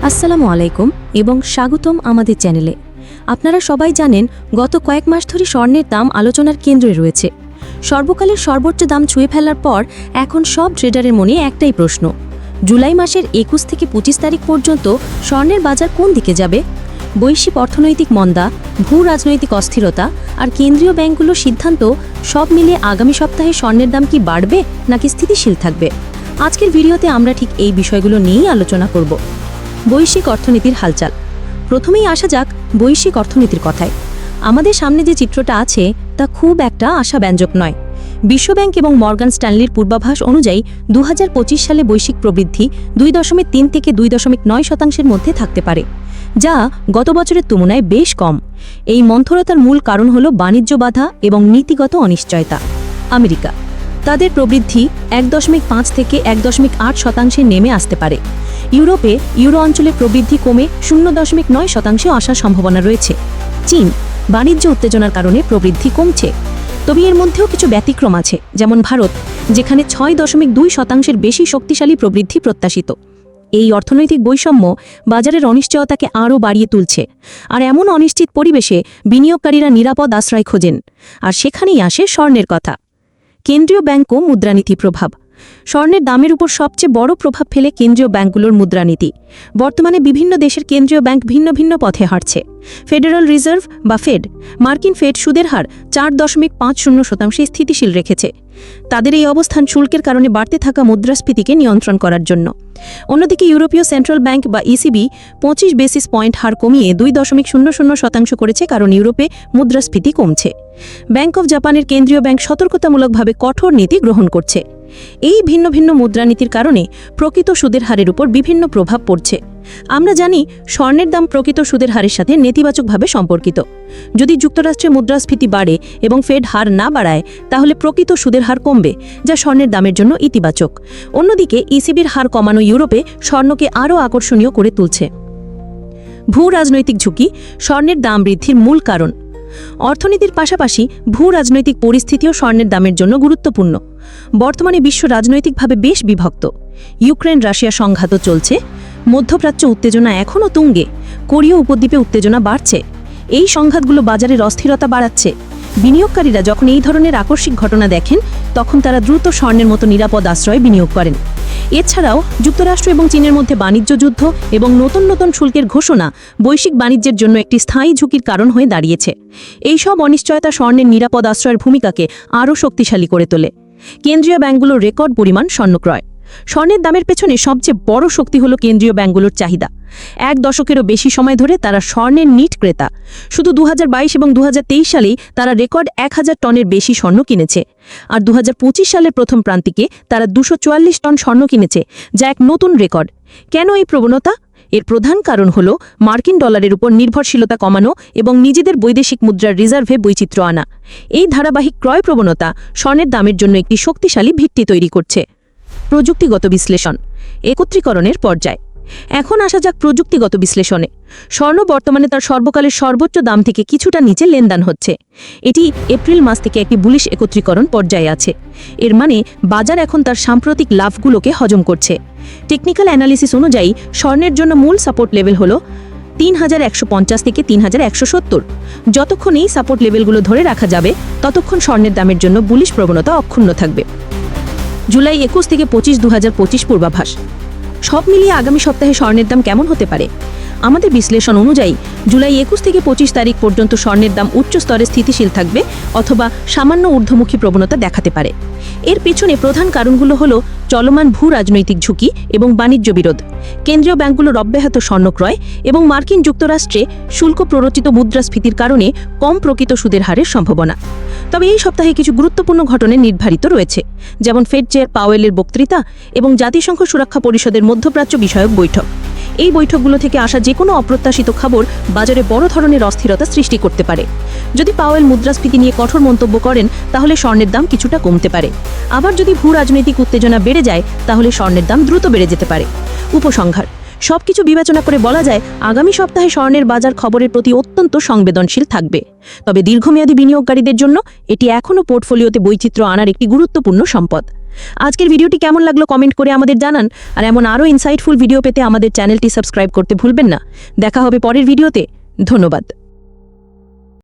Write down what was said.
আসসালামু আলাইকুম এবং স্বাগতম আমাদের চ্যানেলে। আপনারা সবাই জানেন, গত কয়েক মাস ধরে স্বর্ণের দাম আলোচনার কেন্দ্রে রয়েছে। সর্বকালের সর্বোচ্চ দাম ছুঁয়ে ফেলার পর এখন সব ট্রেডারের মনে একটাই প্রশ্ন: জুলাই মাসের 21 থেকে 25 তারিখ পর্যন্ত স্বর্ণের বাজার কোন দিকে যাবে? বৈশ্বিক অর্থনৈতিক মন্দা, ভূ রাজনৈতিক অস্থিরতা আর কেন্দ্রীয় ব্যাংকগুলোর সিদ্ধান্ত সব মিলিয়ে আগামী সপ্তাহে স্বর্ণের দাম কি বাড়বে নাকি স্থিতিশীল থাকবে? আজকের ভিডিওতে আমরা ঠিক এই বিষয়গুলো নিয়েই আলোচনা করব। বৈশ্বিক অর্থনীতির হালচাল। প্রথমেই আসা যাক বৈশ্বিক অর্থনীতির কথায়। আমাদের সামনে যে চিত্রটা আছে তা খুব একটা আশাব্যঞ্জক নয়। বিশ্বব্যাংক এবং মর্গান স্ট্যানলির পূর্বাভাস অনুযায়ী 2025 সালে বৈশ্বিক প্রবৃদ্ধি 2.3 থেকে 2.9% মধ্যে থাকতে পারে, যা গত বছরের তুলনায় বেশ কম। এই মন্থরতার মূল কারণ হল বাণিজ্য বাধা এবং নীতিগত অনিশ্চয়তা। আমেরিকা, তাদের প্রবৃদ্ধি 1.5 থেকে 1.8% নেমে আসতে পারে। ইউরোপে ইউরো অঞ্চলে প্রবৃদ্ধি কমে 0.9% আসার সম্ভাবনা রয়েছে। চীন, বাণিজ্য উত্তেজনার কারণে প্রবৃদ্ধি কমছে। তবে এর মধ্যেও কিছু ব্যতিক্রম আছে, যেমন ভারত, যেখানে 6.2% বেশি শক্তিশালী প্রবৃদ্ধি প্রত্যাশিত। এই অর্থনৈতিক বৈষম্য বাজারের অনিশ্চয়তাকে আরও বাড়িয়ে তুলছে, আর এমন অনিশ্চিত পরিবেশে বিনিয়োগকারীরা নিরাপদ আশ্রয় খোঁজেন। আর সেখানেই আসে স্বর্ণের কথা। কেন্দ্রীয় ব্যাংক ও মুদ্রানীতি প্রভাব। স্বর্ণের দামের উপর সবচেয়ে বড় প্রভাব ফেলে কেন্দ্রীয় ব্যাংকগুলোর মুদ্রানীতি। বর্তমানে বিভিন্ন দেশের কেন্দ্রীয় ব্যাংক ভিন্ন ভিন্ন পথে হাঁটছে। ফেডারেল রিজার্ভ বা ফেড, মার্কিন ফেড সুদের হার 4.50% স্থিতিশীল রেখেছে। তাদের এই অবস্থান শুল্কের কারণে বাড়তে থাকা মুদ্রাস্ফীতিকে নিয়ন্ত্রণ করার জন্য। অন্যদিকে ইউরোপীয় সেন্ট্রাল ব্যাংক বা ইসিবি 25 বেসিস পয়েন্ট হার কমিয়ে 2.00% করেছে, কারণ ইউরোপে মুদ্রাস্ফীতি কমছে। ব্যাংক অব জাপানের কেন্দ্রীয় ব্যাংক সতর্কতামূলকভাবে কঠোর নীতি গ্রহণ করছে। এই ভিন্ন ভিন্ন মুদ্রানীতির কারণে প্রকৃত সুদের হারের উপর বিভিন্ন প্রভাব পড়ছে। আমরা জানি, স্বর্ণের দাম প্রকৃত সুদের হারের সাথে নেতিবাচকভাবে সম্পর্কিত। যদি যুক্তরাষ্ট্রে মুদ্রাস্ফীতি বাড়ে এবং ফেড হার না বাড়ায়, তাহলে প্রকৃত সুদের হার কমবে, যা স্বর্ণের দামের জন্য ইতিবাচক। অন্যদিকে ইসিবির হার কমানো ইউরোপে স্বর্ণকে আরও আকর্ষণীয় করে তুলছে। ভূ রাজনৈতিক ঝুঁকি স্বর্ণের দাম বৃদ্ধির মূল কারণ। অর্থনীতির পাশাপাশি ভূ রাজনৈতিক পরিস্থিতিও স্বর্ণের দামের জন্য গুরুত্বপূর্ণ। বর্তমানে বিশ্ব রাজনৈতিকভাবে বেশ বিভক্ত। ইউক্রেন রাশিয়া সংঘাতও চলছে, মধ্যপ্রাচ্য উত্তেজনা এখনও তুঙ্গে, কোরীয় উপদ্বীপে উত্তেজনা বাড়ছে। এই সংঘাতগুলো বাজারের অস্থিরতা বাড়াচ্ছে। বিনিয়োগকারীরা যখন এই ধরনের আকস্মিক ঘটনা দেখেন, তখন তারা দ্রুত স্বর্ণের মতো নিরাপদ আশ্রয়ে বিনিয়োগ করেন। এছাড়াও যুক্তরাষ্ট্র এবং চীনের মধ্যে বাণিজ্য যুদ্ধ এবং নতুন নতুন শুল্কের ঘোষণা বৈশ্বিক বাণিজ্যের জন্য একটি স্থায়ী ঝুঁকির কারণ হয়ে দাঁড়িয়েছে। এই সব অনিশ্চয়তা স্বর্ণের নিরাপদ আশ্রয়ের ভূমিকাকে আরও শক্তিশালী করে তোলে। কেন্দ্রীয় ব্যাংকগুলোর রেকর্ড পরিমাণ স্বর্ণ ক্রয়। স্বর্ণের দামের পেছনে সবচেয়ে বড় শক্তি হল কেন্দ্রীয় ব্যাংকগুলোর চাহিদা। 1 দশকেরও বেশি সময় ধরে তারা স্বর্ণের নিট ক্রেতা। শুধু 2022 এবং 2023 সালেই তারা রেকর্ড 1000 টনের বেশি স্বর্ণ কিনেছে। আর 2025 সালের প্রথম প্রান্তিকে তারা 244 টন স্বর্ণ কিনেছে, যা এক নতুন রেকর্ড। কেন এই প্রবণতা? এর প্রধান কারণ হল মার্কিন ডলারের উপর নির্ভরশীলতা কমানো এবং নিজেদের বৈদেশিক মুদ্রার রিজার্ভে বৈচিত্র্য আনা। এই ধারাবাহিক ক্রয় প্রবণতা স্বর্ণের দামের জন্য একটি শক্তিশালী ভিত্তি তৈরি করছে। প্রযুক্তিগত বিশ্লেষণ, একত্রীকরণের পর্যায়। এখন আসা যাক প্রযুক্তিগত বিশ্লেষণে। স্বর্ণ বর্তমানে তার সর্বকালের সর্বোচ্চ দাম থেকে কিছুটা নিচে লেনদেন হচ্ছে। এটি এপ্রিল মাস থেকে একটি বুলিশ একত্রীকরণ পর্যায়ে আছে। এর মানে বাজার এখন তার সাম্প্রতিক লাভগুলোকে হজম করছে। টেকনিক্যাল অ্যানালিসিস অনুযায়ী স্বর্ণের জন্য মূল সাপোর্ট লেভেল হল 3150 থেকে 3170। যতক্ষণ এই সাপোর্ট লেভেলগুলো ধরে রাখা যাবে, ততক্ষণ স্বর্ণের দামের জন্য বুলিশ প্রবণতা অক্ষুণ্ণ থাকবে। জুলাই 21 থেকে 25, 2025 পূর্বাভাস। সব মিলিয়ে আগামী সপ্তাহে স্বর্ণের দাম কেমন হতে পারে? আমাদের বিশ্লেষণ অনুযায়ী জুলাই 21 থেকে 25 তারিখ পর্যন্ত স্বর্ণের দাম উচ্চ স্তরে স্থিতিশীল থাকবে অথবা সামান্য ঊর্ধ্বমুখী প্রবণতা দেখাতে পারে। এর পেছনে প্রধান কারণগুলো হল চলমান ভূ রাজনৈতিক ঝুঁকি এবং বাণিজ্য বিরোধ, কেন্দ্রীয় ব্যাংকগুলোর অব্যাহত স্বর্ণ ক্রয় এবং মার্কিন যুক্তরাষ্ট্রে শুল্ক প্ররোচিত মুদ্রাস্ফীতির কারণে কম প্রকৃত সুদের হারের সম্ভাবনা। তবে এই সপ্তাহে কিছু গুরুত্বপূর্ণ ঘটনা নির্ধারিত রয়েছে, যেমন ফেড চেয়ার পাওয়েলের বক্তৃতা এবং জাতিসংঘ সুরক্ষা পরিষদের মধ্যপ্রাচ্য বিষয়ক বৈঠক। এই বৈঠকগুলো থেকে আসা যে কোনো অপ্রত্যাশিত খবর বাজারে বড় ধরনের অস্থিরতা সৃষ্টি করতে পারে। যদি পাওয়েল মুদ্রাস্ফীতি নিয়ে কঠোর মন্তব্য করেন, তাহলে স্বর্ণের দাম কিছুটা কমতে পারে। আবার যদি ভূ রাজনৈতিক উত্তেজনা বেড়ে যায়, তাহলে স্বর্ণের দাম দ্রুত বেড়ে যেতে পারে। উপসংহার: সবকিছু বিবেচনা করে বলা যায়, আগামী সপ্তাহে স্বর্ণের বাজার খবরের প্রতি অত্যন্ত সংবেদনশীল থাকবে। তবে দীর্ঘমেয়াদী বিনিয়োগকারীদের জন্য এটি এখনও পোর্টফোলিওতে বৈচিত্র্য আনার একটি গুরুত্বপূর্ণ সম্পদ। আজকের ভিডিওটি কেমন লাগলো কমেন্ট করে আমাদের জানান, আর এমন আরও ইনসাইটফুল ভিডিও পেতে আমাদের চ্যানেলটি সাবস্ক্রাইব করতে ভুলবেন না। দেখা হবে পরের ভিডিওতে। ধন্যবাদ।